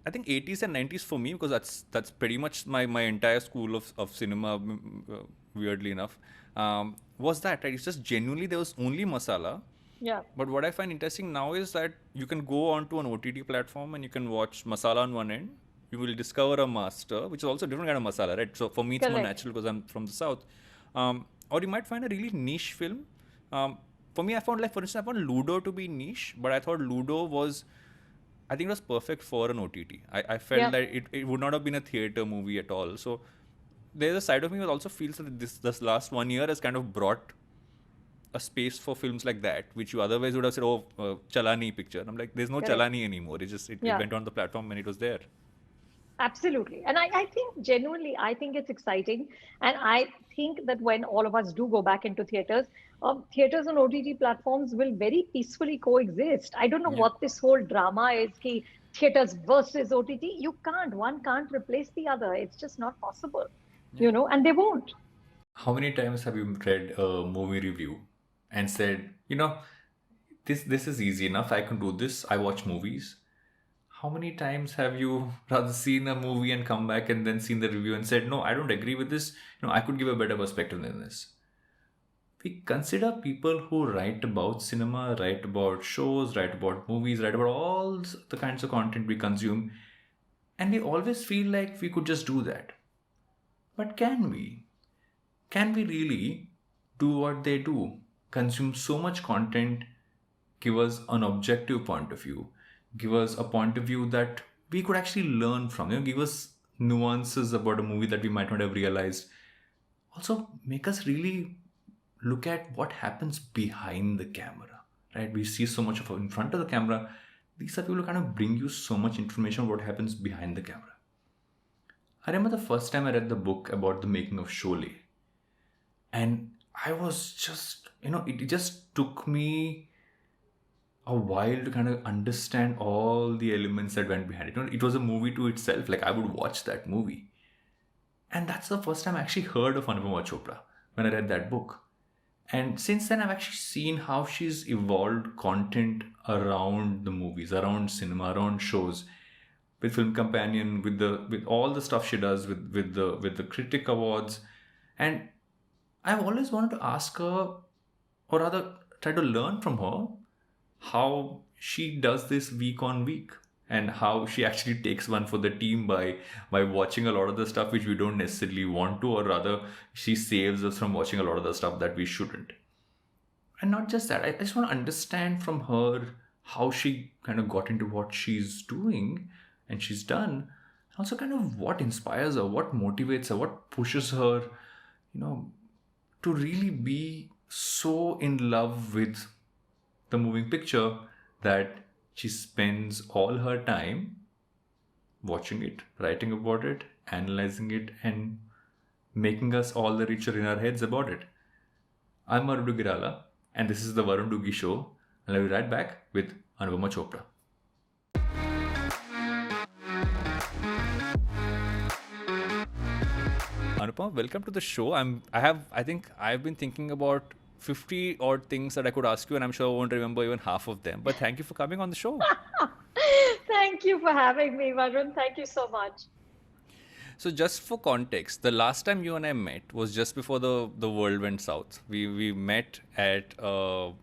I think 80s and 90s for me, because that's pretty much my entire school of cinema, weirdly enough, was that, right? It's just genuinely there was only masala. Yeah, But what I find interesting now is that you can go onto an OTT platform and you can watch masala on one end. You will discover a master, which is also a different kind of masala, right? So for me, it's more correct. natural because I'm from the south. Or you might find a really niche film. For me, I found, like, for instance, I found Ludo to be niche, but I thought Ludo was, I think it was perfect for an OTT. I felt Yeah. that it would not have been a theater movie at all. So there's a side of me that also feels that this last 1 year has kind of brought a space for films like that, which you otherwise would have said, oh, Chalani picture. And I'm like, there's no Correct. Chalani anymore. It Yeah. went on the platform and it was there. Absolutely. And I think genuinely, I think it's exciting. And I think that when all of us do go back into theaters, theaters and OTT platforms will very peacefully coexist. I don't know Yeah. what this whole drama is, ki theaters versus OTT. You can't, one can't replace the other. It's just not possible, Yeah. and they won't. How many times have you read a movie review and said, this is easy enough. I can do this. I watch movies. How many times have you rather seen a movie and come back and then seen the review and said, no, I don't agree with this. I could give a better perspective than this. We consider people who write about cinema, write about shows, write about movies, write about all the kinds of content we consume, and we always feel like we could just do that. But can we? Can we really do what they do? Consume so much content, give us an objective point of view, give us a point of view that we could actually learn from, give us nuances about a movie that we might not have realized. Also, make us really look at what happens behind the camera, right? We see so much of in front of the camera. These are people who kind of bring you so much information what happens behind the camera. I remember the first time I read the book about the making of Sholay, and I was just, it just took me a while to kind of understand all the elements that went behind it. It was a movie to itself. Like, I would watch that movie, and that's the first time I actually heard of Anupama Chopra when I read that book. And since then, I've actually seen how she's evolved content around the movies, around cinema, around shows, with Film Companion, with all the stuff she does, with the Critic Awards, and I've always wanted to ask her, or rather, try to learn from her how she does this week on week, and how she actually takes one for the team by watching a lot of the stuff which we don't necessarily want to, or rather she saves us from watching a lot of the stuff that we shouldn't. And not just that, I just want to understand from her how she kind of got into what she's doing and she's done, and also kind of what inspires her, what motivates her, what pushes her, you know to really be so in love with the moving picture that she spends all her time watching it, writing about it, analyzing it, and making us all the richer in our heads about it. I'm Marudu Girala, and this is the Varun Dugi Show, and I'll be right back with Anupama Chopra. Anupama, welcome to the show. I think I've been thinking about 50 odd things that I could ask you, and I'm sure I won't remember even half of them. But thank you for coming on the show. Thank you for having me, Varun. Thank you so much. So, just for context, the last time you and I met was just before the world went south. We met at a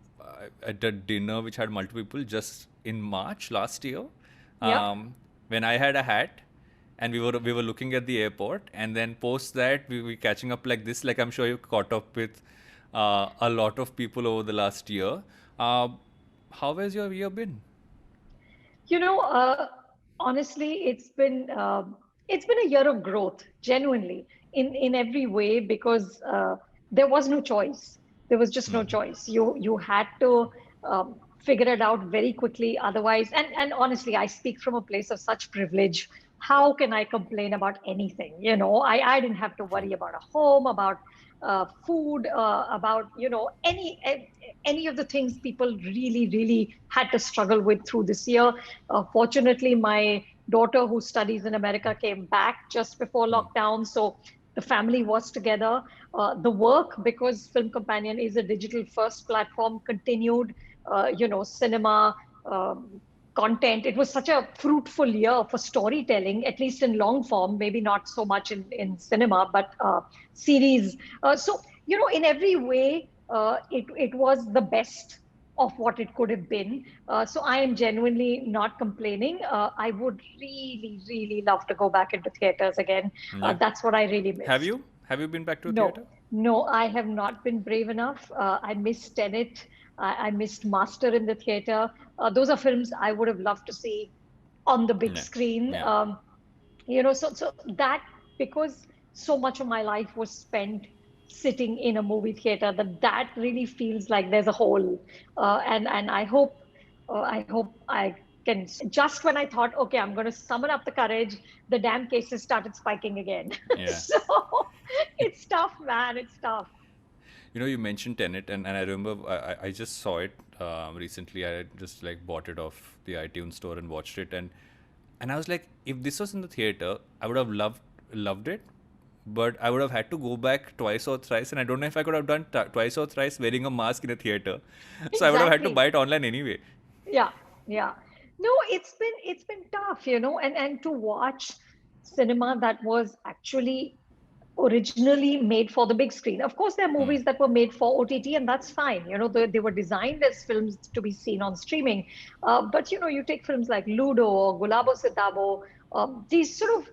dinner which had multiple people just in March last year, Yep. when I had a hat, and we were looking at the airport, and then post that we were catching up like this. Like, I'm sure you caught up with a lot of people over the last year. Uh, how has your year been? You know, honestly, it's been a year of growth, genuinely, in every way, because there was no choice. There was just no choice. You had to figure it out very quickly. Otherwise, and honestly, I speak from a place of such privilege. How can I complain about anything? I didn't have to True. worry about a home, about food, about any of the things people really, really had to struggle with through this year. Fortunately, my daughter, who studies in America, came back just before lockdown, so the family was together. The work, because Film Companion is a digital first platform, continued. Cinema. content. It was such a fruitful year for storytelling, at least in long form, maybe not so much in cinema, but series. So, in every way, it was the best of what it could have been. So I am genuinely not complaining. I would really, really love to go back into theaters again. Yeah. That's what I really Have missed. you? Have you been back to a No, theater? no, I have not been brave enough. I missed Tenet. I missed Master in the theater. Those are films I would have loved to see on the big Yeah. screen. Yeah. So that, because so much of my life was spent sitting in a movie theater, that really feels like there's a hole. And I hope I can. Just when I thought, okay, I'm going to summon up the courage, the damn cases started spiking again. Yeah. So it's tough, man. It's tough. You mentioned Tenet, and I remember I just saw it recently. I just like bought it off the iTunes store and watched it, and I was like, if this was in the theater, I would have loved it, but I would have had to go back twice or thrice, and I don't know if I could have done twice or thrice wearing a mask in a theater, so I would have had to Exactly. buy it online anyway. Yeah, yeah. No, it's been tough, and to watch cinema that was actually originally made for the big screen. Of course, there are Hmm. movies that were made for OTT, and that's fine. They were designed as films to be seen on streaming. But you take films like Ludo or Gulabo Sitabo, these sort of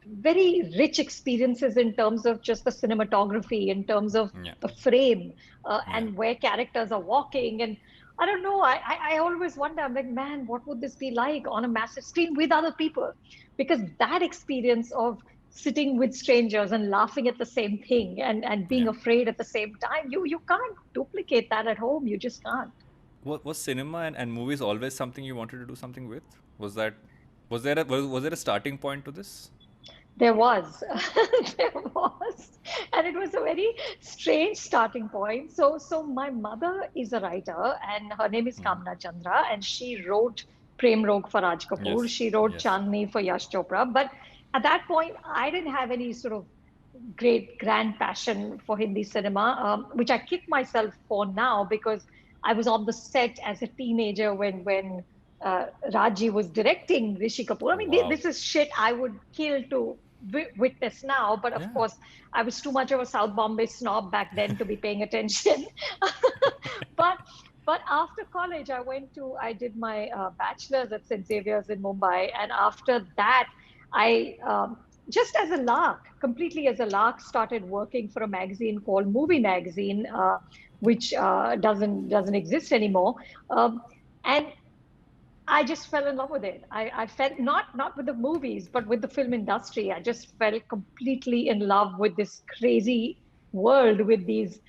very rich experiences in terms of just the cinematography, in terms of Yeah. the frame, Yeah. and where characters are walking. And I don't know. I always wonder. I'm like, man, what would this be like on a massive screen with other people? Because that experience of sitting with strangers and laughing at the same thing and being Yeah. afraid at the same time, you can't duplicate that at home. You just can't. Was cinema and movies always something you wanted to do something with? Was that was there a starting point to this? There was, there was, and it was a very strange starting point. So my mother is a writer, and her name is Hmm. Kamna Chandra, and she wrote Prem Rog for Raj Kapoor. Yes. She wrote Yes. Chandni for Yash Chopra. But at that point, I didn't have any sort of great grand passion for Hindi cinema, which I kick myself for now because I was on the set as a teenager when Raji was directing Rishi Kapoor. I mean, Wow. this is shit I would kill to witness now, but of Yeah. course, I was too much of a South Bombay snob back then to be paying attention. but but after college, I did my bachelor's at St. Xavier's in Mumbai, and after that, I just as a lark, completely as a lark, started working for a magazine called Movie Magazine, which doesn't exist anymore. Um, and I just fell in love with it. I felt not with the movies, but with the film industry. I just fell completely in love with this crazy world with these,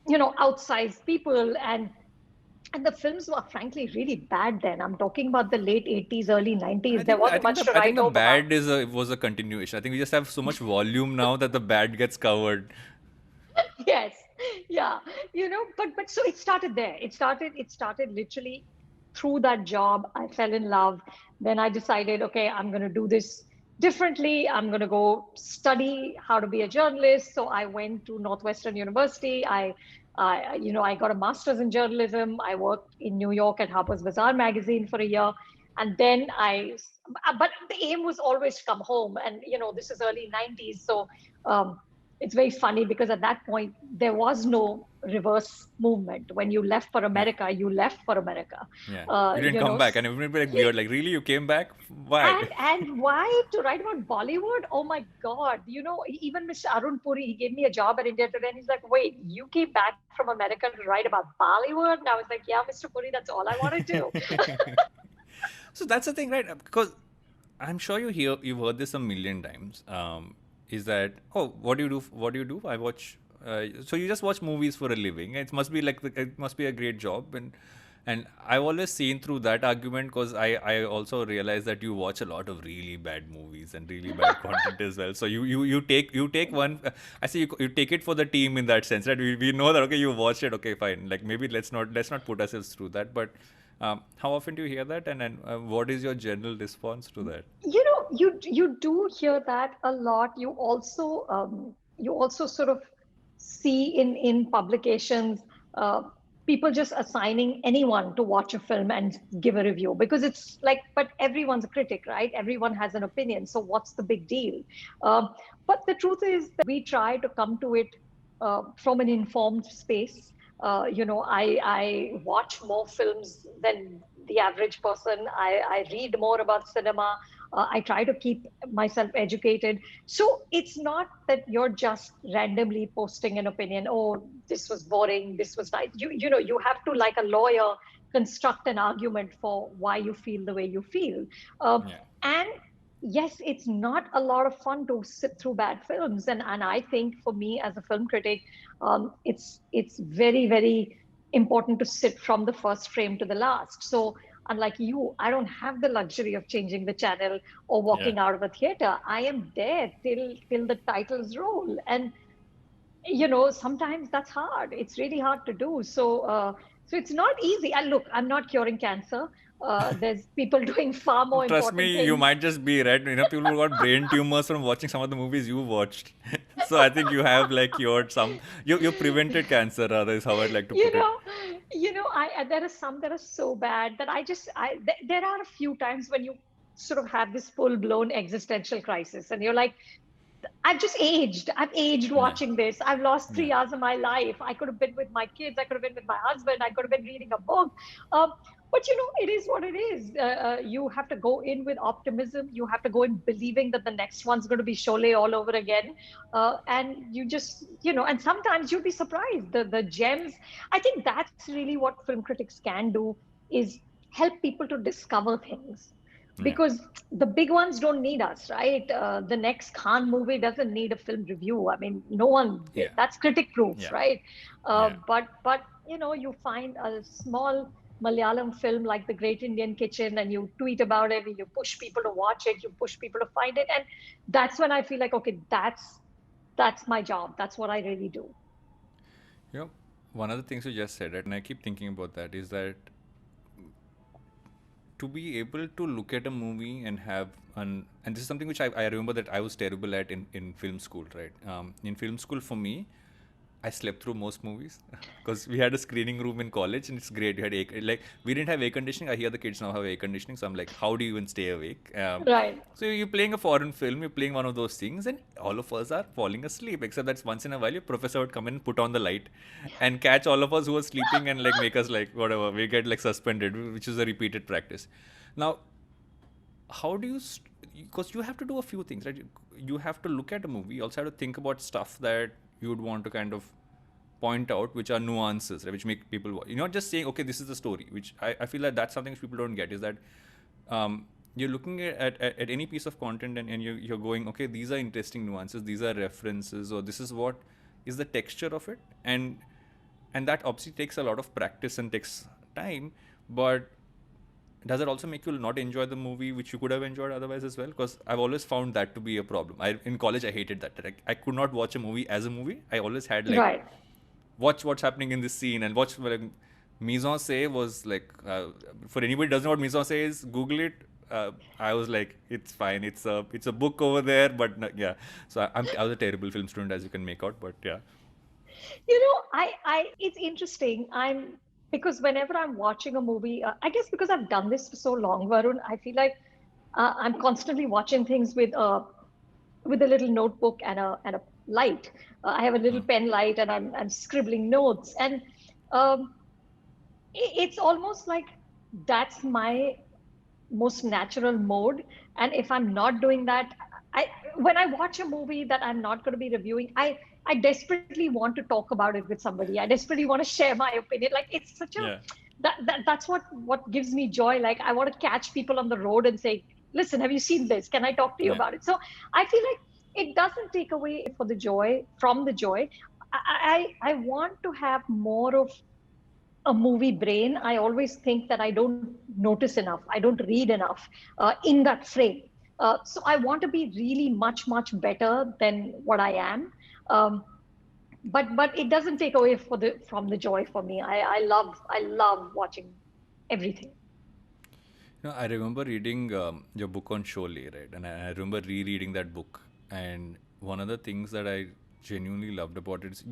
outsized people, and the films were frankly really bad then. I'm talking about the late 80s, early 90s. There I wasn't think much to I think write the home about. bad was a continuation. I think we just have so much volume now that the bad gets covered. Yes, yeah, but so it started there. It started literally through that job. I fell in love. Then I decided, okay, I'm going to do this differently. I'm going to go study how to be a journalist. So I went to Northwestern University. I got a master's in journalism. I worked in New York at Harper's Bazaar magazine for a year. And then but the aim was always to come home. And, this is early 90s. So, um, it's very funny because at that point there was no reverse movement. When you left for Yeah. America, you left for America. Yeah. uh, You didn't you come know back, and everybody be like yeah, weird. Like, really, you came back? Why? and why to write about Bollywood? Oh my God. Even Mr. Arun Puri, he gave me a job at India Today, and he's like, wait, you came back from America to write about Bollywood? And I was like, yeah, Mr. Puri, that's all I want to do. So that's the thing, right? Because I'm sure you've heard this a million times. Is that, oh, what do you do? What do you do? I watch. So you just watch movies for a living. It must be a great job, and I've always seen through that argument because I also realize that you watch a lot of really bad movies and really bad content as well. So you take one. I say you take it for the team in that sense, right? We know that, okay, you watched it, okay, fine. Like, maybe let's not put ourselves through that, but. How often do you hear that, and what is your general response to that? You do hear that a lot. You also sort of see in publications. people just assigning anyone to watch a film and give a review, because it's like, but everyone's a critic, right? Everyone has an opinion, so what's the big deal? But the truth is that we try to come to it from an informed space. I watch more films than the average person. I read more about cinema. I try to keep myself educated. So it's not that you're just randomly posting an opinion. Oh, this was boring. This was nice. You have to, like a lawyer, construct an argument for why you feel the way you feel. Yeah. And yes, it's not a lot of fun to sit through bad films. And I think for me as a film critic, it's very, very important to sit from the first frame to the last. So unlike you, I don't have the luxury of changing the channel or Yeah. walking out of a theater. I am there till the titles roll. And sometimes that's hard. It's really hard to do. So it's not easy. And look, I'm not curing cancer. There's people doing far more Trust important me, you things. might just be right. People who got brain tumors from watching some of the movies you watched. So I think you have like cured some. You prevented cancer, rather, is how I'd like to you put it. know I there are some that are so bad that there are a few times when you sort of have this full blown existential crisis, and you're like, I've aged Yeah. watching this. I've lost Yeah. 3 hours of my life. I could have been with my kids. I could have been with my husband. I could have been reading a book. But it is what it is. You have to go in with optimism. You have to go in believing that the next one's going to be Sholay all over again. And you just, and sometimes you'll be surprised. The gems. I think that's really what film critics can do, is help people to discover things, Yeah. because the big ones don't need us, right? The next Khan movie doesn't need a film review. I mean, no one, Yeah. that's critic proof, Yeah. right? Yeah. But you find a small Malayalam film like The Great Indian Kitchen, and you tweet about it, and you push people to watch it, you push people to find it, and that's when I feel like, okay, that's my job. That's what I really do. You know, one of the things you just said, right, and I keep thinking about that, is that to be able to look at a movie and have and this is something which I remember that I was terrible at in film school, right? In film school, for me, I slept through most movies because we had a screening room in college, and it's great. We had like we didn't have air conditioning. I hear the kids now have air conditioning, so I'm like, how do you even stay awake? Right. So you're playing a foreign film, you're playing one of those things, and all of us are falling asleep. Except that's once in a while, your professor would come in and put on the light, and catch all of us who are sleeping and like make us like whatever. We get like suspended, which is a repeated practice. Now, how do you? Because you have to do a few things, right? You have to look at a movie. You also have to think about stuff that you would want to kind of point out, which are nuances, right, which make people watch. You're not just saying, okay, this is the story, which I feel like that's something which people don't get, is that you're looking at any piece of content, and you're going, okay, these are interesting nuances, these are references, or this is what is the texture of it. And that obviously takes a lot of practice and takes time, but does it also make you not enjoy the movie which you could have enjoyed otherwise as well? Because I've always found that to be a problem. In college I hated that. I could not watch a movie as a movie. I always had like, Right. watch what's happening in this scene, and watch like mise en scène was like, for anybody who doesn't know what mise en scène is, Google it. I was like, it's fine. It's a book over there, but no, yeah. So I was a terrible film student, as you can make out. But yeah. It's interesting. Because whenever I'm watching a movie, I guess because I've done this for so long, Varun, I feel like I'm constantly watching things with a little notebook and a light. I have a little Hmm. pen light, and I'm scribbling notes, and um, it's almost like that's my most natural mode. And if I'm not doing that, I when I watch a movie that I'm not going to be reviewing, I desperately want to talk about it with somebody. I desperately want to share my opinion. Like, it's such a Yeah. that's what gives me joy. Like, I want to catch people on the road and say, listen, have you seen this? Can I talk to you Yeah. about it? So I feel like it doesn't take away for the joy from the joy. I want to have more of a movie brain. I always think that I don't notice enough, I don't read enough in that frame. So I want to be really much, much better than what I am. Um, but it doesn't take away from the joy for me. I love watching everything. I remember reading your book on Sholay, right? And I remember rereading that book. And one of the things that I genuinely loved about it is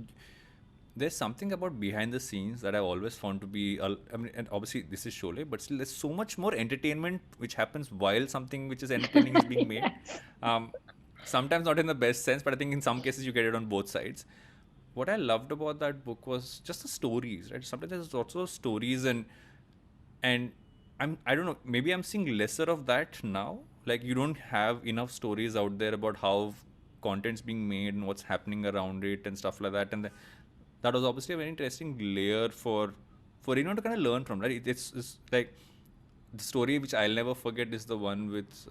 there's something about behind the scenes that I've always found to be, I mean, and obviously this is Sholay, but still there's so much more entertainment which happens while something which is entertaining is being made. Yes. Um, Sometimes not in the best sense, but I think in some cases you get it on both sides. What I loved about that book was just the stories, right? Sometimes there's also stories, and I don't know, maybe I'm seeing lesser of that now. Like you don't have enough stories out there about how content's being made and what's happening around it and stuff like that. And that was obviously a very interesting layer for anyone to kind of learn from, right? It's like the story which I'll never forget is the one with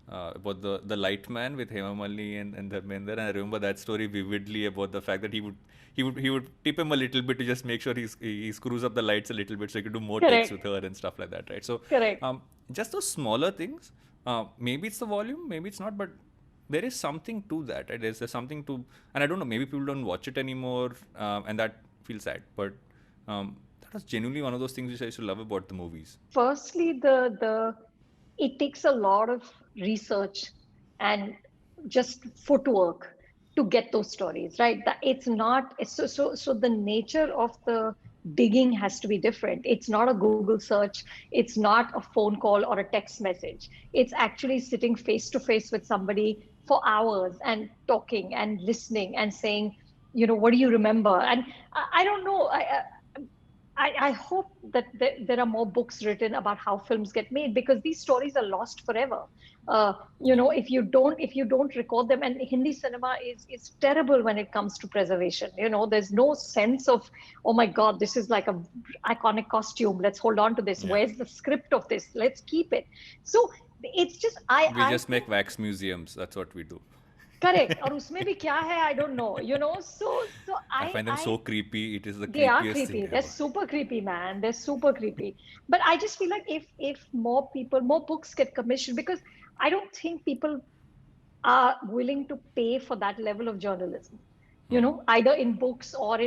about the light man with Hema Malini and Dharmender. And I remember that story vividly about the fact that he would tip him a little bit to just make sure he screws up the lights a little bit so he could do more takes Correct. with her and stuff like that, right? So Correct. just those smaller things. Maybe it's the volume, maybe it's not, but there is something to that, right? There's something to, and I don't know, maybe people don't watch it anymore, and that feels sad. But that was genuinely one of those things which I used to love about the movies. Firstly, the it takes a lot of research and just footwork to get those stories, right? That it's not so the nature of the digging has to be different. It's not a Google search, it's not a phone call or a text message. It's actually sitting face to face with somebody for hours and talking and listening and saying, what do you remember? And I don't know. I hope that there are more books written about how films get made, because these stories are lost forever. Yeah. If you don't record them, and Hindi cinema is terrible when it comes to preservation. There's no sense of, oh my God, this is like a iconic costume. Let's hold on to this. Yeah. Where's the script of this? Let's keep it. So it's just We I just make think wax museums. That's what we do. correct. और उसमें भी क्या है, I don't know. So I I find them I so creepy. It is the they are creepiest thing creepy. They're ever. super creepy, man. They're super creepy. But I just feel like if more people, more books get commissioned, because I don't think people are willing to pay for that level of journalism. Either in books or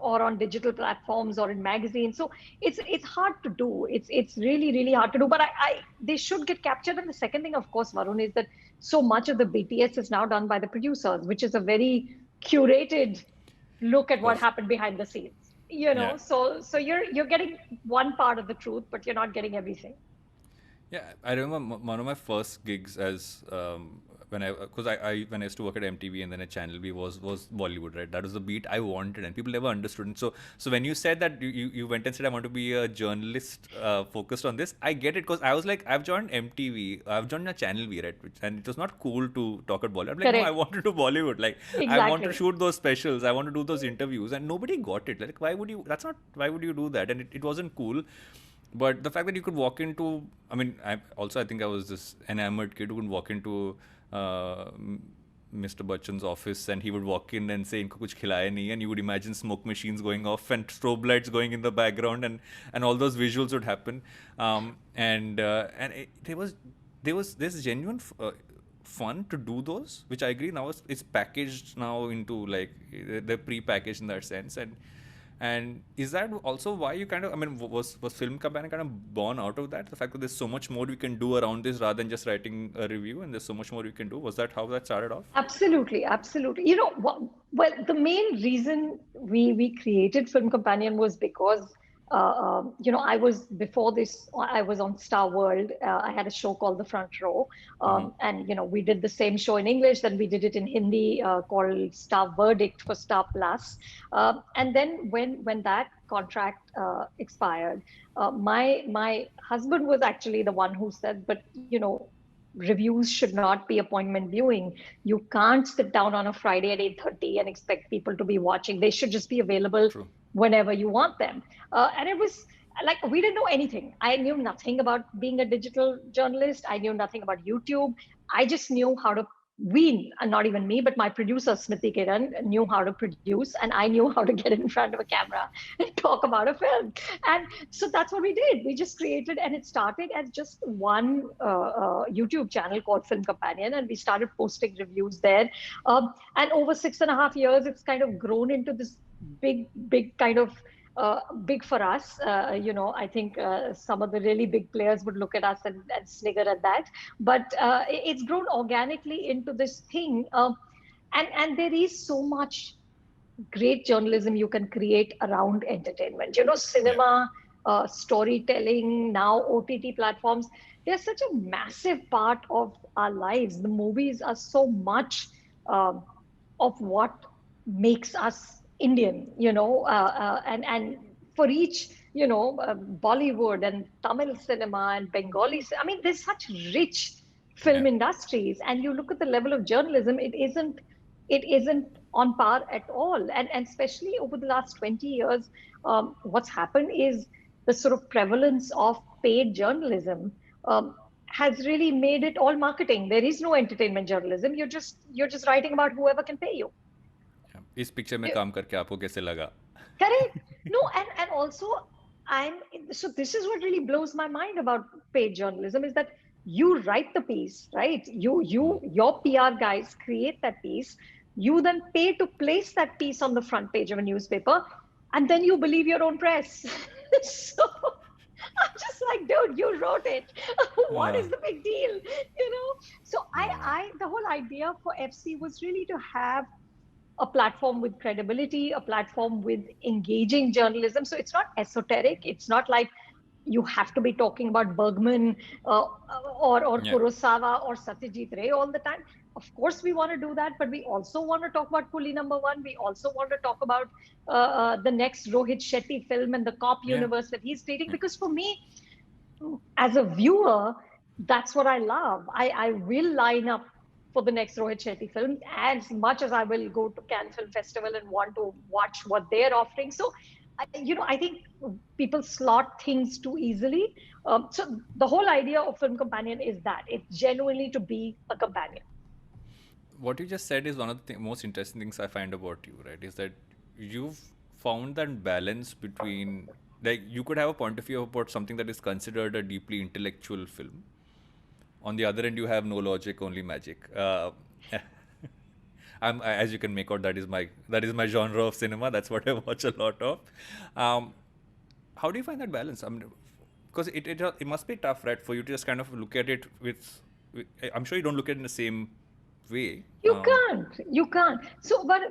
on digital platforms or in magazines. So it's hard to do. It's really really hard to do. But I they should get captured. And the second thing, of course, Varun, is that so much of the BTS is now done by the producers, which is a very curated look at what Of happened behind the scenes. Yeah. So you're getting one part of the truth, but you're not getting everything. Yeah, I remember one of my first gigs as when I when I used to work at MTV and then at Channel V was Bollywood, right? That was the beat I wanted, and people never understood. And so when you said that you went and said I want to be a journalist focused on this, I get it, because I was like, I've joined MTV, I've joined a Channel V, right? And it was not cool to talk about Bollywood. I'm like, no, I Correct. want to do Bollywood. Like I want to Exactly. shoot those specials, I want to do those interviews, and nobody got it. Like why would you? That's not why would you do that? And it wasn't cool. But the fact that you could walk into, I mean, I think I was this enamored kid who could walk into Mr. Bachchan's office, and he would walk in and say, "Inko kuch khilaya nahi," and you would imagine smoke machines going off and strobe lights going in the background, and all those visuals would happen. And there was this genuine fun to do those, which I agree now it's packaged now into like they're pre-packaged in that sense. And is that also why you kind of, I mean, was Film Companion kind of born out of that? The fact that there's so much more we can do around this rather than just writing a review, and there's so much more we can do. Was that how that started off? Absolutely, absolutely. Well, the main reason we created Film Companion was because I was before this. I was on Star World. I had a show called The Front Row, Mm-hmm. and we did the same show in English. Then we did it in Hindi, called Star Verdict for Star Plus. And then when that contract expired, my husband was actually the one who said, but reviews should not be appointment viewing. You can't sit down on a Friday at 8:30 and expect people to be watching. They should just be available True. whenever you want them. And it was like we didn't know anything. I knew nothing about being a digital journalist. I knew nothing about YouTube. I just knew how to. Not even me, but my producer Smriti Kiran knew how to produce, and I knew how to get in front of a camera and talk about a film. And so that's what we did. We just created, and it started as just one YouTube channel called Film Companion, and we started posting reviews there. And over 6.5 years, it's kind of grown into this big kind of big for us. I think some of the really big players would look at us and snigger at that. But it's grown organically into this thing. And there is so much great journalism you can create around entertainment. You know, Yeah. cinema, storytelling, now OTT platforms, they're such a massive part of our lives. The movies are so much um, of what makes us Indian, and for each, Bollywood and Tamil cinema and Bengali, I mean, there's such rich Yeah. film industries, and you look at the level of journalism, it isn't on par at all. And especially over the last 20 years, what's happened is the sort of prevalence of paid journalism has really made it all marketing. There is no entertainment journalism. You're just writing about whoever can pay you. Yeah. इस picture में You- काम करके आपको कैसे लगा? Correct. No, and also I'm so this is what really blows my mind about paid journalism is that you write the piece, right? Your PR guys create that piece. You then pay to place that piece on the front page of a newspaper, and then you believe your own press. So I'm just like, dude, you wrote it. What Uh, is the big deal? So yeah. the whole idea for FC was really to have a platform with credibility, a platform with engaging journalism. So it's not esoteric. It's not like you have to be talking about Bergman or Yeah. Kurosawa or Satyajit Ray all the time. Of course, we want to do that, but we also want to talk about Coolie Number One. We also want to talk about the next Rohit Shetty film and the cop Yeah. universe that he's creating. Yeah. Because for me, as a viewer, that's what I love. I will line up for the next Rohit Shetty film as much as I will go to Cannes Film Festival and want to watch what they're offering. So, I think people slot things too easily. So the whole idea of Film Companion is that it's genuinely to be a companion. What you just said is one of the most interesting things I find about you, right? Is that you've found that balance between, like, you could have a point of view about something that is considered a deeply intellectual film. On the other end, you have no logic, only magic. As you can make out, that is my genre of cinema. That's what I watch a lot of. Um, how do you find that balance? I mean, because it must be tough, right, for you to just kind of look at it with I'm sure you don't look at it in the same way. You can't. So, but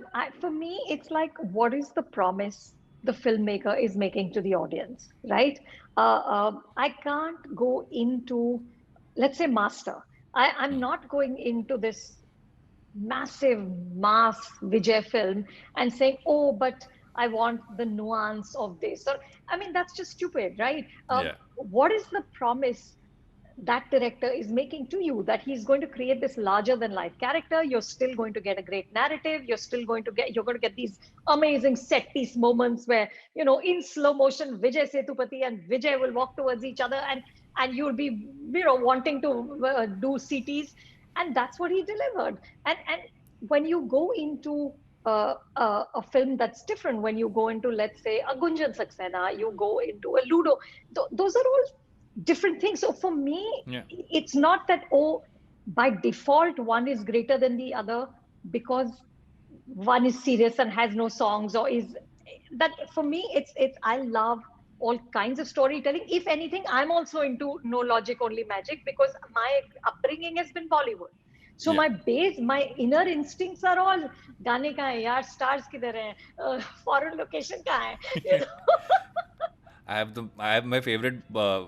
for me, it's like, what is the promise the filmmaker is making to the audience, right? I can't go into, let's say, Master. I'm not going into this massive mass Vijay film and saying, oh, but I want the nuance of this. Or, I mean, that's just stupid, right? Yeah. What is the promise that director is making to you, that he's going to create this larger than life character? You're still going to get a great narrative. You're going to get these amazing set piece moments where, in slow motion, Vijay Sethupathi and Vijay will walk towards each other, and you'll be, wanting to do CTs. And that's what he delivered. And when you go into a film that's different, when you go into, let's say, a Gunjan Saxena, you go into a Ludo, those are all different things. So for me, Yeah. it's not that, oh, by default one is greater than the other because one is serious and has no songs, or is that. For me, it's I love all kinds of storytelling. If anything, I'm also into no logic, only magic, because my upbringing has been Bollywood. So Yeah. my base, my inner instincts are all गाने कहाँ है यार, stars किधर हैं, foreign location कहाँ है. I have my favorite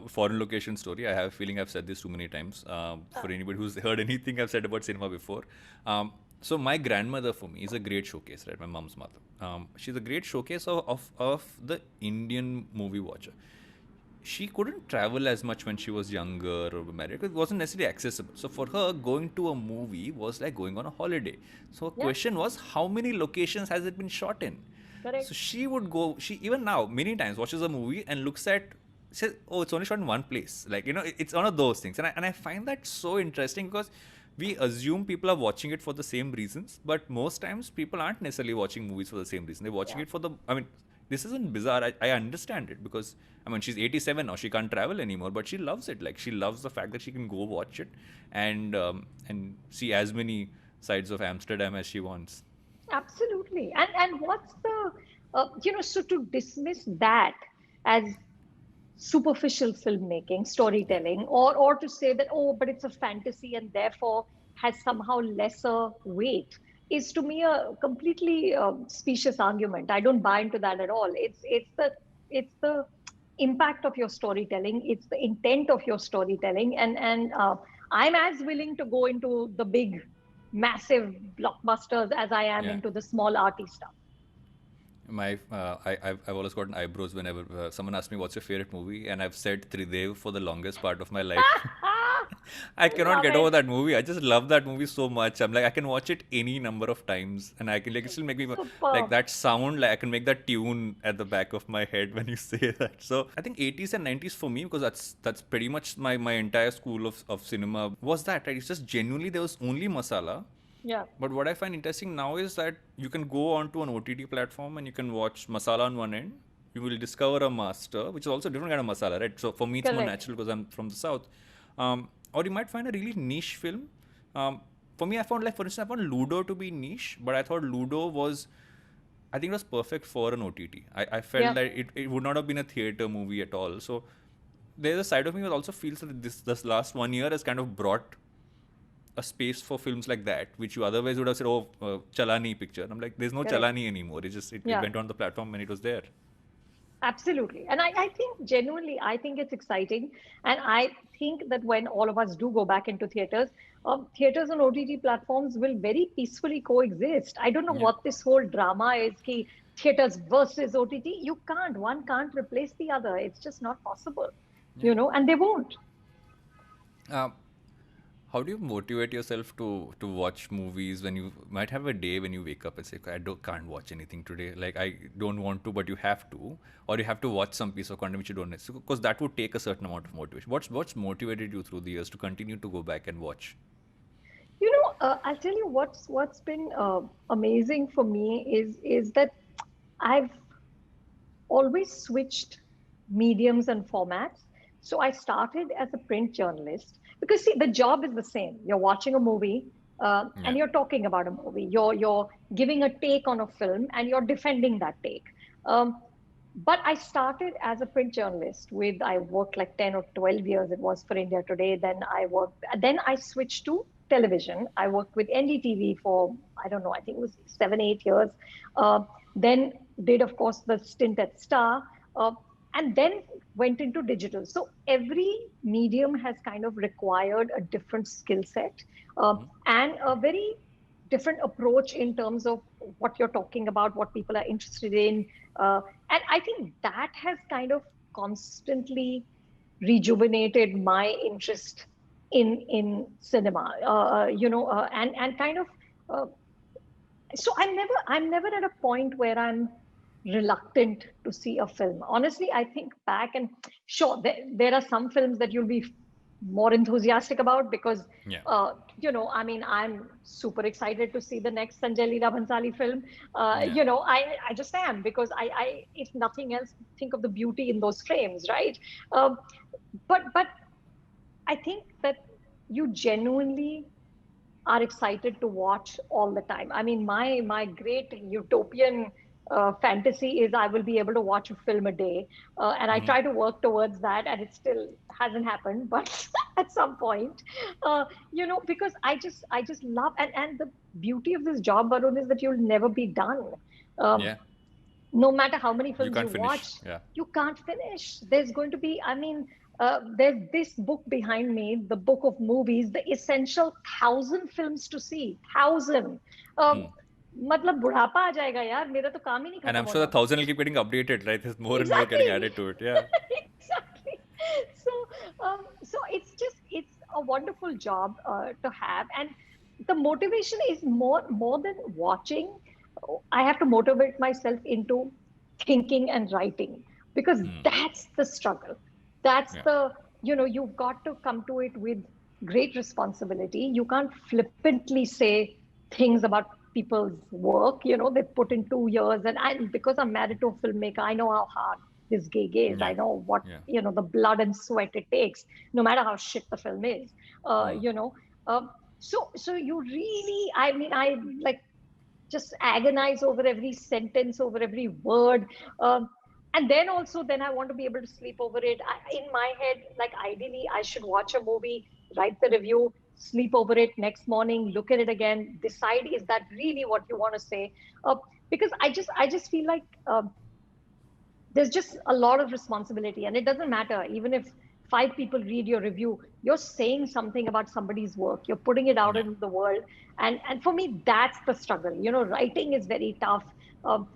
foreign location story. I have a feeling I've said this too many times. For anybody who's heard anything I've said about cinema before. So my grandmother for me is a great showcase, right? My mom's mother. She's a great showcase of the Indian movie watcher. She couldn't travel as much when she was younger or married because it wasn't necessarily accessible. So for her, going to a movie was like going on a holiday. So her Yeah, question was, how many locations has it been shot in? So correct. she would go, she even now, many times watches a movie and looks at, says, oh, it's only shot in one place. Like, it's one of those things. And I find that so interesting because we assume people are watching it for the same reasons, but most times people aren't necessarily watching movies for the same reason. They're watching Yeah. it for I mean, this isn't bizarre. I understand it because, I mean, she's 87 now. She can't travel anymore, but she loves it. Like, she loves the fact that she can go watch it and see as many sides of Amsterdam as she wants. Absolutely. And what's the so to dismiss that as superficial filmmaking, Yeah. storytelling, or to say that, oh, but it's a fantasy and therefore has somehow lesser weight, is to me a completely specious argument. I don't buy into that at all. It's the impact of your storytelling. It's the intent of your storytelling, and I'm as willing to go into the big, massive blockbusters as I am Yeah. into the small arty stuff. I've always gotten eyebrows whenever someone asks me what's your favorite movie, and I've said Tridev for the longest part of my life. I cannot Love get over it. that movie. I just love that movie so much. I'm like, I can watch it any number of times, and I can like it still make me like Superb. that sound. Like I can make that tune at the back of my head when you say that. So I think 80s and 90s for me, because that's pretty much my entire school of cinema was that, right? It's just genuinely there was only masala. Yeah. But what I find interesting now is that you can go onto an OTT platform and you can watch masala on one end. You will discover a master, which is also a different kind of masala, right? So for me, it's more Correct. natural because I'm from the south. Or you might find a really niche film. For me, I found, like, for instance, I found Ludo to be niche, but I thought Ludo was, I think it was perfect for an OTT. I felt Yeah. that it would not have been a theater movie at all. So there's a side of me that also feels that this last 1 year has kind of brought a space for films like that, which you otherwise would have said, oh, Chalani picture. I'm like, there's no Correct. Chalani anymore. It Yeah. went on the platform and it was there. Absolutely. And I think genuinely, I think it's exciting. And I think that when all of us do go back into theaters, theaters and OTT platforms will very peacefully coexist. I don't know Yeah. what this whole drama is, ki theaters versus OTT. You can't, one can't replace the other. It's just not possible, Yeah. and they won't. Uh, how do you motivate yourself to watch movies when you might have a day when you wake up and say, can't watch anything today. Like, I don't want to, but you have to, or you have to watch some piece of content which you don't necessarily, because that would take a certain amount of motivation. What's motivated you through the years to continue to go back and watch? I'll tell you what's been amazing for me is that I've always switched mediums and formats. So I started as a print journalist because see, the job is the same. You're watching a movie Yeah. and you're talking about a movie. You're giving a take on a film and you're defending that take. Um, but I started as a print journalist I worked like 10 or 12 years. It was for India Today. Then I switched to television. I worked with NDTV for, I don't know, I think it was 7, 8 years. Uh, then did, of course, the stint at Star, uh, and then went into digital. So every medium has kind of required a different skill set and a very different approach in terms of what you're talking about, what people are interested in. And I think that has kind of constantly rejuvenated my interest in cinema. And kind of uh, so I'm never at a point where I'm reluctant to see a film. Honestly, I think back and sure, there are some films that you'll be more enthusiastic about because Yeah. I mean, I'm super excited to see the next Sanjay Leela Bhansali film. Yeah. I just am because I if nothing else, think of the beauty in those frames, right? um, but I think that you genuinely are excited to watch all the time. I mean, my great utopian fantasy is I will be able to watch a film a day, and I try to work towards that, and it still hasn't happened, but at some point, because I just love and the beauty of this job, Varun, is that you'll never be done. Um, Yeah. no matter how many You films you can't watch, finish. Yeah. you can't finish. There's going to be, I mean, there's this book behind me, the book of movies, the essential 1,000 films to see. 1,000. Hmm. मतलब बुढ़ापा आ जाएगा यार, मेरा तो काम ही नहीं And I'm खत्म sure the होना. 1,000 will keep getting updated, right? There's more and more getting Exactly. added to it. Yeah. Exactly. So it's a wonderful job to have, and the motivation is more than watching. I have to motivate myself into thinking and writing because that's the struggle. That's Yeah. you've got to come to it with great responsibility. You can't flippantly say things about people's work. They put in 2 years, and because I'm married to a filmmaker, I know how hard this gig is. I Yeah. know what Yeah. the blood and sweat it takes, no matter how shit the film is. Uh, Hmm. you know, so you really, I mean, I like just agonize over every sentence, over every word. And then also, then I want to be able to sleep over it. In my head, like ideally, I should watch a movie, write the review, sleep over it next morning, look at it again, decide, is that really what you want to say? Because I just feel like there's just a lot of responsibility, and it doesn't matter even if five people read your review. You're saying something about somebody's work, you're putting it out Yeah. into the world. And for me, that's the struggle. Writing is very tough. um,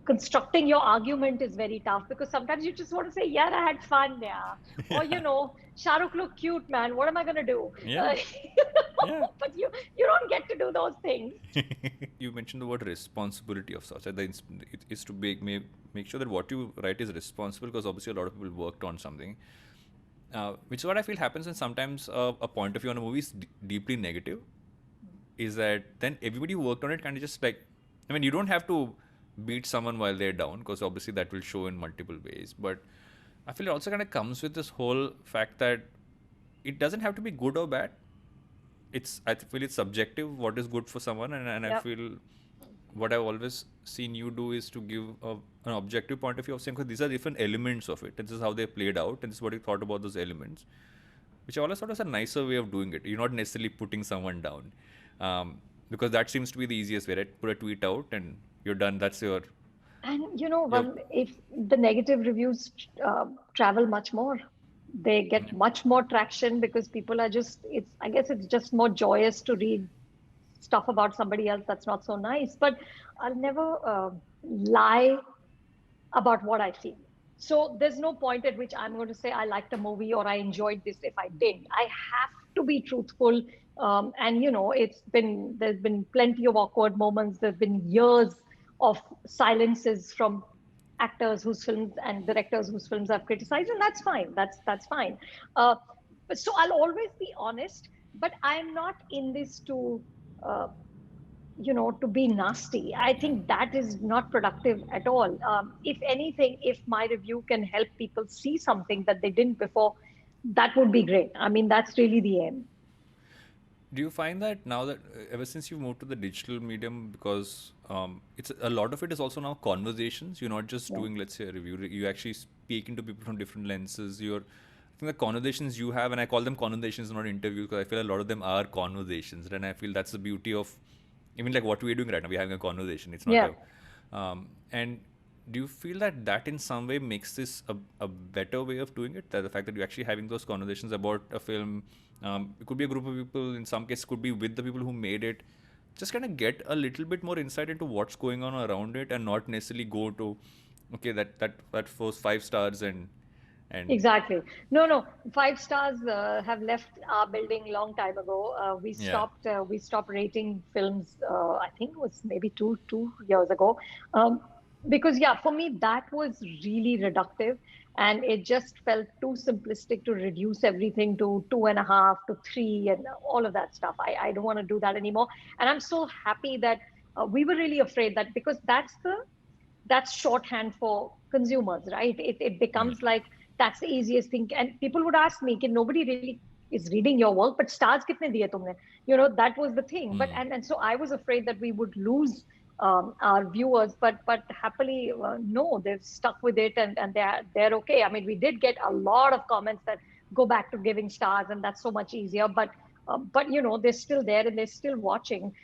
Constructing your argument is very tough, because sometimes you just want to say, yeah, I had fun, yeah, or Yeah. Shahrukh look cute, man, what am I going to do? Yeah. Yeah. But you don't get to do those things. You mentioned the word responsibility of such. It is to make sure that what you write is responsible, because obviously a lot of people worked on something, which is what I feel happens when sometimes a point of view on a movie is deeply negative. Is that then everybody who worked on it kind of just like, I mean, you don't have to beat someone while they're down, because obviously that will show in multiple ways. But I feel it also kind of comes with this whole fact that it doesn't have to be good or bad. I feel it's subjective what is good for someone, and I Yep. feel what I've always seen you do is to give an objective point of view of saying, because these are different elements of it, and this is how they played out, and this is what you thought about those elements, which I always thought was a nicer way of doing it. You're not necessarily putting someone down, because that seems to be the easiest way, right? Put a tweet out and you're done. That's your And your if the negative reviews travel much more, they get much more traction, because people are I guess it's just more joyous to read stuff about somebody else that's not so nice. But I'll never lie about what I feel. So there's no point at which I'm going to say I liked a movie or I enjoyed this if I didn't. I have to be truthful. And there's been plenty of awkward moments. There's been years of silences from actors whose films and directors whose films I've criticized, and that's fine. That's fine. But so I'll always be honest, but I'm not in this uh, to be nasty. I yeah. think that is not productive at all. If anything, if my review can help people see something that they didn't before, that would be great. I mean, that's really the aim. Do you find that now that ever since you moved to the digital medium, because it's a lot of it is also now conversations. You're not just Yeah. doing, let's say, a review. You actually speaking to people from different lenses. I think the conversations you have, and I call them conversations, not interviews, because I feel a lot of them are conversations, and I feel that's the beauty of even like what we're doing right now. We're having a conversation. It's not Yeah. and do you feel that in some way makes this a better way of doing it? That the fact that you're actually having those conversations about a film, it could be a group of people, in some cases could be with the people who made it, just kind of get a little bit more insight into what's going on around it, and not necessarily go to, okay, that was 5 stars and Exactly. No. 5 stars have left our building long time ago. We yeah. stopped. We stopped rating films. I think it was maybe two years ago. Because yeah, for me that was really reductive, and it just felt too simplistic to reduce everything to 2.5 to 3 and all of that stuff. I don't want to do that anymore. And I'm so happy that we were really afraid that, because that's shorthand for consumers, right? It Yeah. becomes like that's the easiest thing. And people would ask me, "Can nobody really is reading your work, but stars kitne diye tumne?" That was the thing. But Hmm. and so I was afraid that we would lose our viewers, but happily, no, they've stuck with it, and they're okay. I mean, we did get a lot of comments that go back to giving stars, and that's so much easier. But they're still there and they're still watching.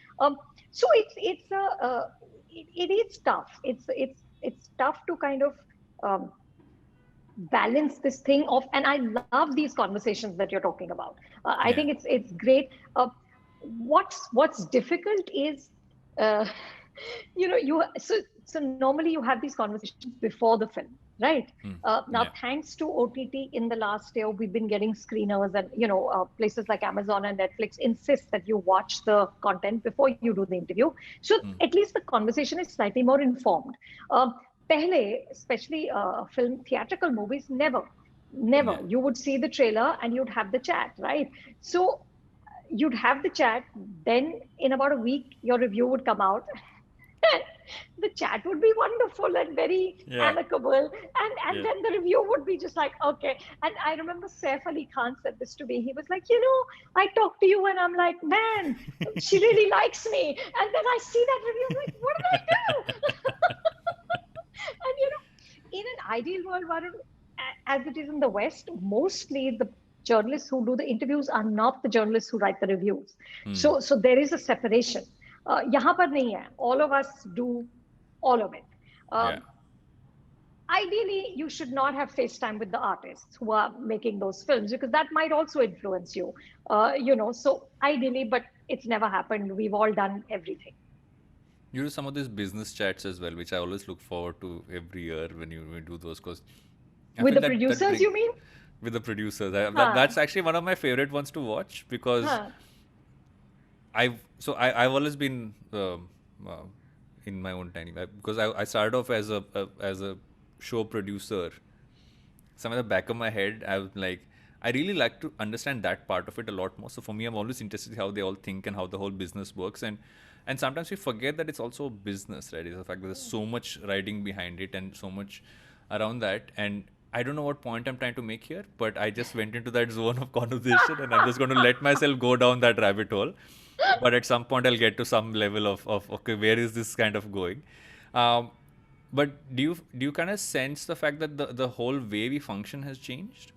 So it is tough. It's tough to kind of um, balance this thing of, and I love these conversations that you're talking about. I Yeah. think it's great. What's difficult is, uh, so normally you have these conversations before the film, right? Hmm. Now, Yeah. thanks to OTT, in the last year we've been getting screeners, and places like Amazon and Netflix insist that you watch the content before you do the interview, so Hmm. at least the conversation is slightly more informed. Pehle, especially film theatrical movies, never Yeah. you would see the trailer and you'd have the chat, right? So you'd have the chat, then in about a week your review would come out. The chat would be wonderful and very Yeah. amicable, and Yeah. then the review would be just like, okay. And I remember Saif Ali Khan said this to me. He was like, I talk to you and I'm like, man, she really likes me, and then I see that review, I'm like, what did I do? And in an ideal world, Varun, as it is in the West, mostly journalists who do the interviews are not the journalists who write the reviews. Hmm. So there is a separation. यहाँ पर नहीं है. All of us do all of it. Yeah. Ideally, you should not have FaceTime with the artists who are making those films because that might also influence you. So ideally, but it's never happened. We've all done everything. You do some of these business chats as well, which I always look forward to every year when you do those. Because I With feel the producers, you mean? with the producers, that's Huh. actually one of my favorite ones to watch because Huh. I've always been in my own tiny because I started off as a show producer. Some at the back of my head, I was like, I really like to understand that part of it a lot more. So for me, I'm always interested in how they all think and how the whole business works. And sometimes we forget that it's also business, right? It's the fact that there's so much writing behind it and so much around that. And I don't know what point I'm trying to make here, but I just went into that zone of conversation and I'm just going to let myself go down that rabbit hole. But at some point, I'll get to some level of okay, where is this kind of going? Um, but do you kind of sense the fact that the whole way we function has changed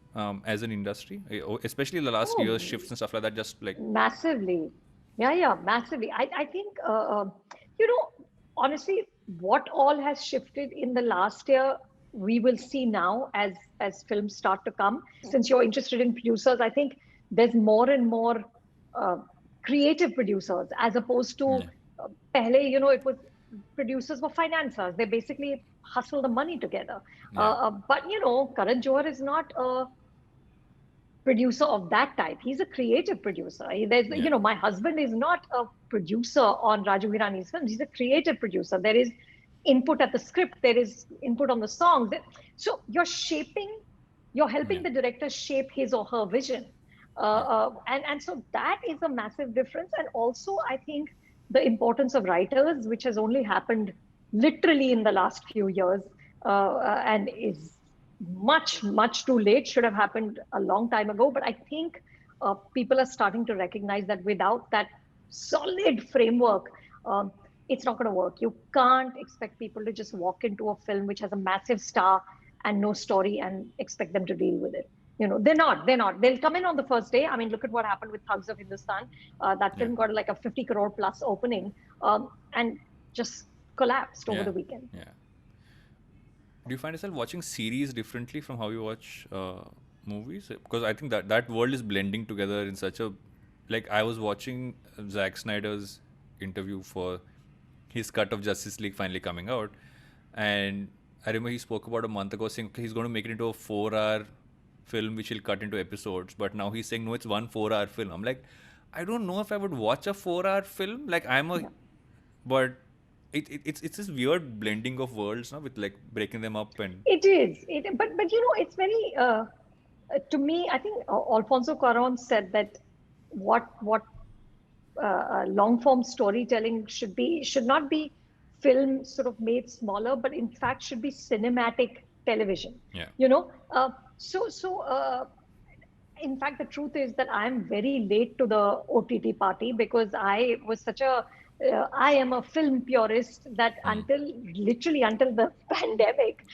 as an industry, especially the last year's Oh, shifts and stuff like that? Just like massively. Yeah, massively. I think, honestly, what all has shifted in the last year, we will see now as films start to come. Since you're interested in producers, I think there's more and more uh, creative producers as opposed to yeah, pehle, it was producers were financiers. They basically hustle the money together. yeah, But Karan Johar is not a producer of that type. He's a creative producer. yeah, My husband is not a producer on Raju Hirani's films. He's a creative producer. There is input at the script. There is input on the songs. So you're yeah, helping the director shape his or her vision. yeah, And so that is a massive difference. And also, I think the importance of writers, which has only happened literally in the last few years, and is much too late, should have happened a long time ago. But I think people are starting to recognize that without that solid framework, it's not going to work. You can't expect people to just walk into a film which has a massive star and no story and expect them to deal with it. They're not. They'll come in on the first day. I mean, look at what happened with Thugs of Hindustan. That yeah, film got like a 50 crore plus opening, and just collapsed over yeah, the weekend. yeah. Do you find yourself watching series differently from how you watch movies? Because I think that world is blending together in such a, like I was watching Zack Snyder's interview for his cut of Justice League finally coming out, and I remember he spoke about a month ago saying okay, he's going to make it into a 4 hour film which he'll cut into episodes, but now he's saying no, it's one 4 hour film. I'm like, I don't know if I would watch a 4 hour film. Like Yeah. but it's this weird blending of worlds, no, with like breaking them up and It is. But it's very to me. I think Alfonso Cuarón said that what long form storytelling should not be film sort of made smaller, but in fact should be cinematic television. yeah, You know, so in fact, the truth is that I'm very late to the OTT party because I am a film purist that literally until the pandemic,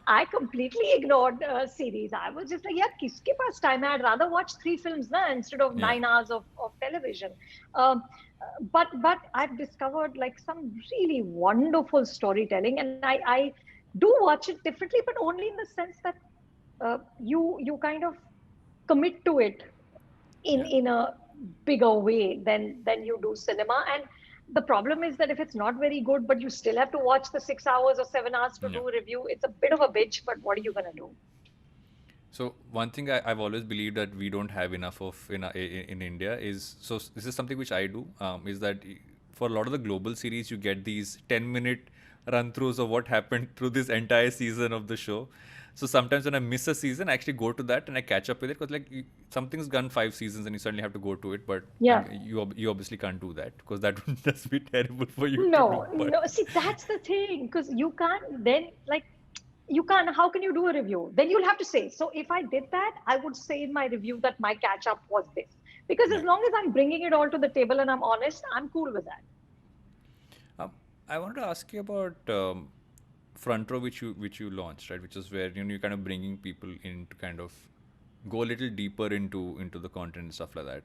I completely ignored series. I was just like, yeah, kiske paas time hai? I'd rather watch 3 films na, instead of yeah, 9 hours of television. Um, but I've discovered like some really wonderful storytelling, and I do watch it differently, but only in the sense that you kind of commit to it in yeah, in a bigger way than you do cinema. And the problem is that if it's not very good but you still have to watch the 6 hours or 7 hours to yeah. do a review, it's a bit of a bitch, but what are you going to do? So one thing I've always believed that we don't have enough of in India is, so this is something which I do, is that for a lot of the global series you get these 10-minute run throughs of what happened through this entire season of the show. So sometimes when I miss a season, I actually go to that and I catch up with it because like something's gone 5 seasons and you suddenly have to go to it. But Yeah. you obviously can't do that because that would just be terrible for you to do. No, But no. See, that's the thing, because you can't then like you can't. How can you do a review? Then you'll have to say. So if I did that, I would say in my review that my catch up was this, because yeah. as long as I'm bringing it all to the table and I'm honest, I'm cool with that. I wanted to ask you about Front Row, which you launched, right? Which is where you're kind of bringing people in to kind of go a little deeper into the content and stuff like that.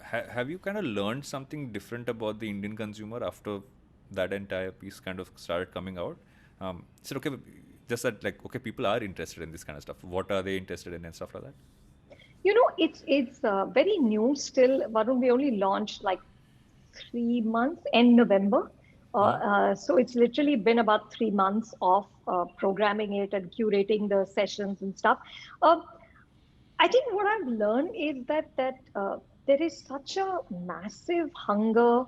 Have you kind of learned something different about the Indian consumer after that entire piece kind of started coming out? So okay, just that like okay, people are interested in this kind of stuff. What are they interested in and stuff like that? It's very new still. Varun, we only launched like 3 months in November. So it's literally been about 3 months of programming it and curating the sessions and stuff. Uh, I think what I've learned is that there is such a massive hunger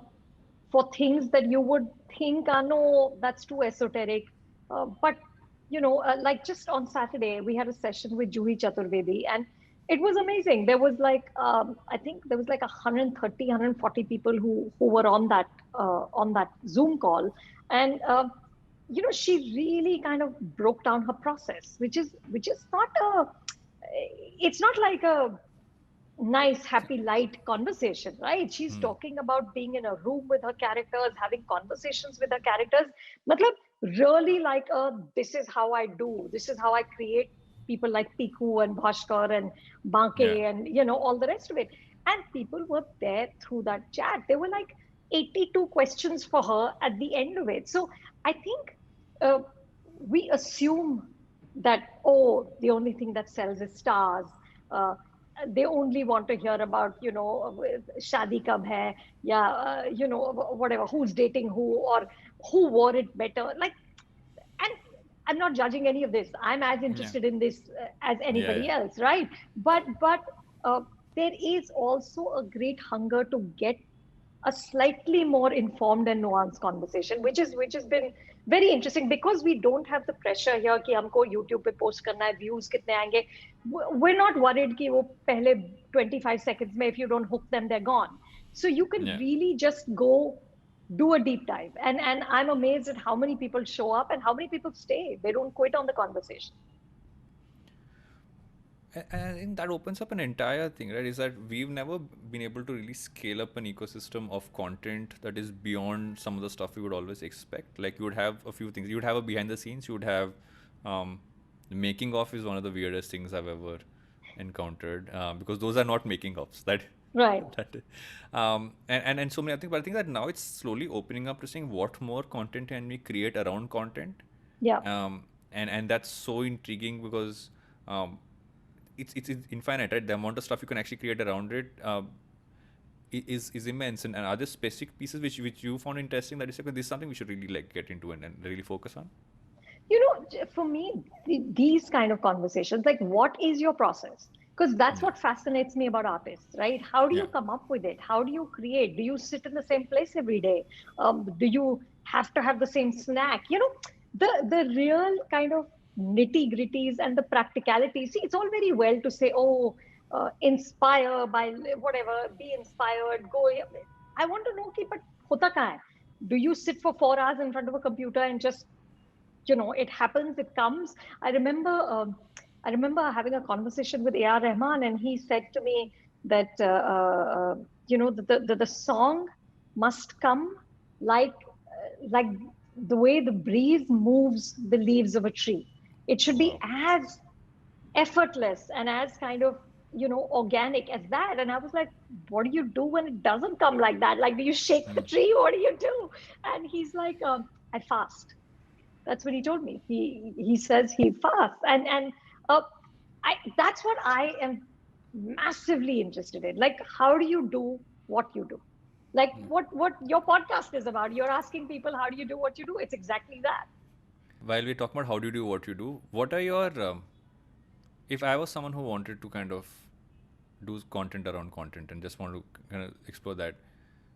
for things that you would think, no, that's too esoteric. But like just on Saturday, we had a session with Juhi Chaturvedi, and it was amazing. There was like I think there was like 130, 140 people who were on that Zoom call, and she really kind of broke down her process, which is not a it's not like a nice, happy, light conversation, right? She's talking about being in a room with her characters, having conversations with her characters. Matlab, really like this is how I do, this is how I create people like Piku and Bhaskar and Yeah. Banke and all the rest of it. And people were there through that chat. There were like 82 questions for her at the end of it. So I think uh, we assume that, oh, the only thing that sells is stars. Uh, they only want to hear about, shadi kab hai, yeah, whatever, who's dating who, or who wore it better. Like, and I'm not judging any of this. I'm as Yeah. interested in this as Yeah. anybody Yeah. else, right? But there is also a great hunger to get a slightly more informed and nuanced conversation, which has been very interesting because we don't have the pressure here कि हमको YouTube पे post करना है, views कितने आएंगे. We're not worried कि वो पहले 25 seconds में if you don't hook them, they're gone. So you can Yeah. really just go do a deep dive, and I'm amazed at how many people show up and how many people stay. They don't quit on the conversation. And I think that opens up an entire thing, right? Is that we've never been able to really scale up an ecosystem of content that is beyond some of the stuff we would always expect. Like you would have a few things. You would have a behind the scenes. You would have the making of is one of the weirdest things I've ever encountered because those are not making ofs. That Right. that and so many other things. But I think that now it's slowly opening up to saying what more content can we create around content, Yeah. and that's so intriguing because um, it's infinite, right? The amount of stuff you can actually create around it is immense. And are there specific pieces which you found interesting that you said, "Okay, this is something we should really like get into and really focus on"? For me, these kind of conversations, like what is your process? Because that's Yeah. what fascinates me about artists, right? How do you Yeah. come up with it? How do you create? Do you sit in the same place every day? Do you have to have the same snack? The real kind of nitty gritties and the practicalities. See, it's all very well to say, oh, inspire by whatever, be inspired, go. I want to know, ki, but hota kahan hai? Do you sit for 4 hours in front of a computer and just it happens, it comes. I remember having a conversation with A.R. Rahman, and he said to me that the song must come like the way the breeze moves the leaves of a tree. It should be Wow. as effortless and as kind of organic as that. And I was like, what do you do when it doesn't come like that? Like, do you shake the tree? What do you do? And he's like, I fast. That's what he told me. He says he fasts, and uh, that's what I am massively interested in. Like, how do you do what you do? Like what your podcast is about. You're asking people, how do you do what you do? It's exactly that. While we're talking about how do you do what you do, what are your if I was someone who wanted to kind of do content around content and just want to kind of explore that,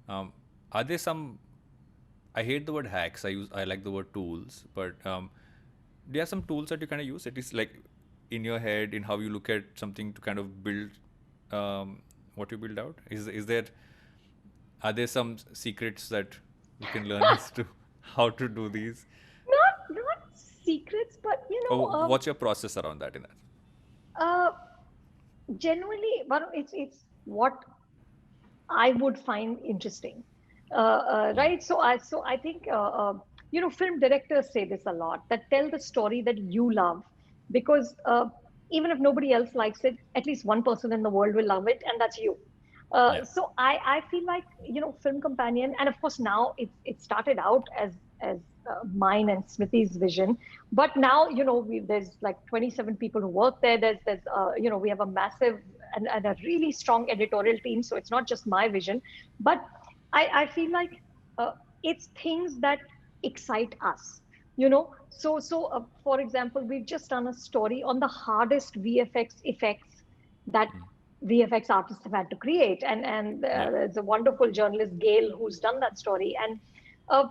are there some? I hate the word hacks. I like the word tools, but there are some tools that you kind of use. It is like in your head, in how you look at something to kind of build what you build out. Is there are there some secrets that you can learn as to how to do these? Not secrets, but Or what's your process around that in that? uh, genuinely, but it's what I would find interesting, right? So I think film directors say this a lot, that tell the story that you love, because even if nobody else likes it, at least one person in the world will love it, and that's you. Yeah. So I feel like, Film Companion, and of course now it started out as mine and Smithi's vision, but now there's like 27 people who work there. There's we have a massive and a really strong editorial team, so it's not just my vision, but I feel like uh, it's things that excite us. For example, we've just done a story on the hardest VFX effects that VFX artists have had to create. And Yeah. there's a wonderful journalist, Gail, who's done that story. And uh,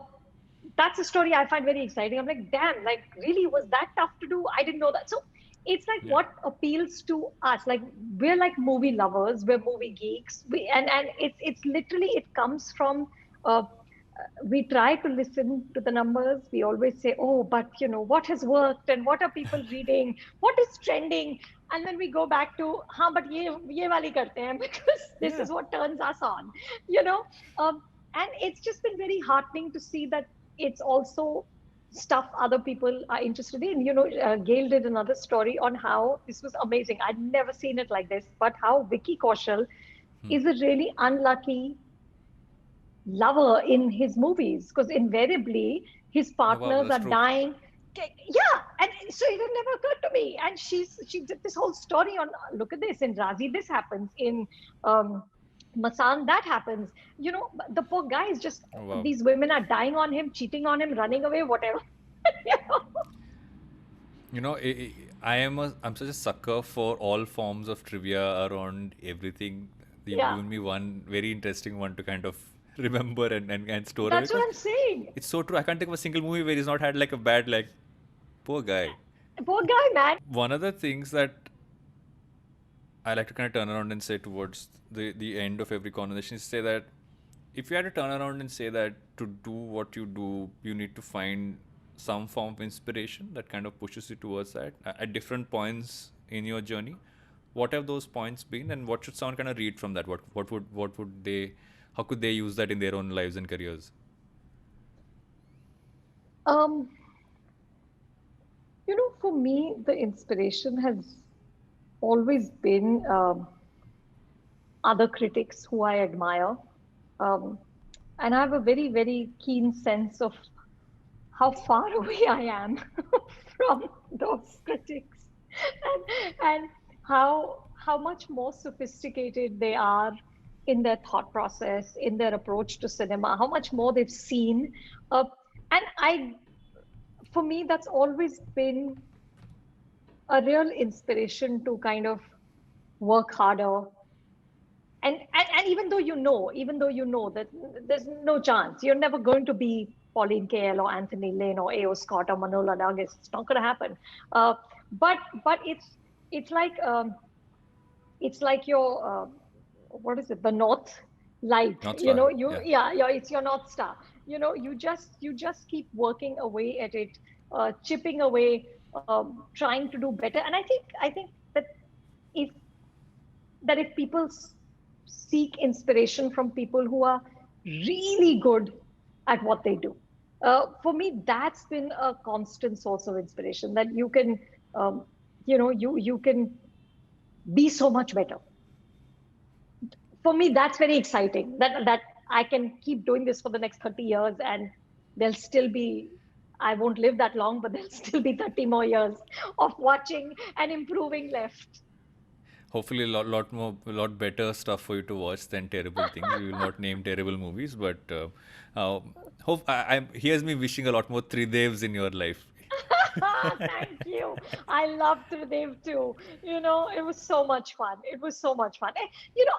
that's a story I find very exciting. I'm like, damn, like, really, was that tough to do? I didn't know that. So it's like Yeah. what appeals to us. Like, we're like movie lovers, we're movie geeks. And it's literally, it comes from, we try to listen to the numbers. We always say, oh, but what has worked and what are people reading? What is trending? And then we go back to, but ye wali karte hain because this Yeah. is what turns us on, you know. And it's just been very heartening to see that it's also stuff other people are interested in. Gail did another story on how this was amazing. I'd never seen it like this, but how Vicky Kaushal is a really unlucky lover in his movies because invariably his Oh, wow, partners that's are true. dying. Yeah, and so it had never occurred to me. And she did this whole story on, look at this, in Razi this happens, in Masan that happens. The poor guy is just, Oh, wow. these women are dying on him, cheating on him, running away, whatever. You know? You know, I'm such a sucker for all forms of trivia around everything. You've Yeah, given me one very interesting one to kind of remember and store away that's what because I'm saying. it's so true. I can't think of a single movie where he's not had like a bad, like, poor guy. Poor guy, man. One of the things that I like to kind of turn around and say towards the end of every conversation is say that if you had to turn around and say that to do what you do, you need to find some form of inspiration that kind of pushes you towards that at different points in your journey. What have those points been, and what should someone kind of read from that? What would they, how could they use that in their own lives and careers? Um, for me, the inspiration has always been other critics who I admire. Um, and I have a very, very keen sense of how far away I am from those critics, and how much more sophisticated they are in their thought process, in their approach to cinema, how much more they've seen. And for me, that's always been a real inspiration to kind of work harder. And even though you know that there's no chance, you're never going to be Pauline Kael or Anthony Lane or A.O. Scott or Manola Douglas. It's not going to happen. Uh, but it's like it's like your what is it? The North Light. North Star. Yeah. Yeah. It's your North Star. You just keep working away at it, chipping away, trying to do better. And I think if that if people seek inspiration from people who are really good at what they do. For me, that's been a constant source of inspiration. That you can, you can be so much better. For me, that's very exciting. That I can keep doing this for the next 30 years, and there'll still be. I won't live that long, but there'll still be 30 more years of watching and improving left. Hopefully lot more, a lot better stuff for you to watch than terrible things. We will not name terrible movies, but uh, here's me wishing a lot more Tridevs in your life. Thank you. I love Tridev too. It was so much fun. It was so much fun.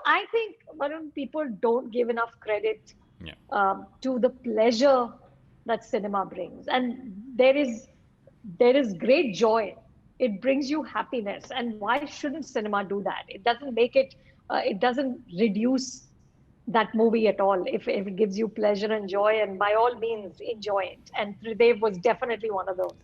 I think, Varun, people don't give enough credit Yeah. to the pleasure that cinema brings, and there is great joy. It brings you happiness, and why shouldn't cinema do that? It doesn't make it. It doesn't reduce that movie at all. If it gives you pleasure and joy, and by all means enjoy it. And Tridev was definitely one of those.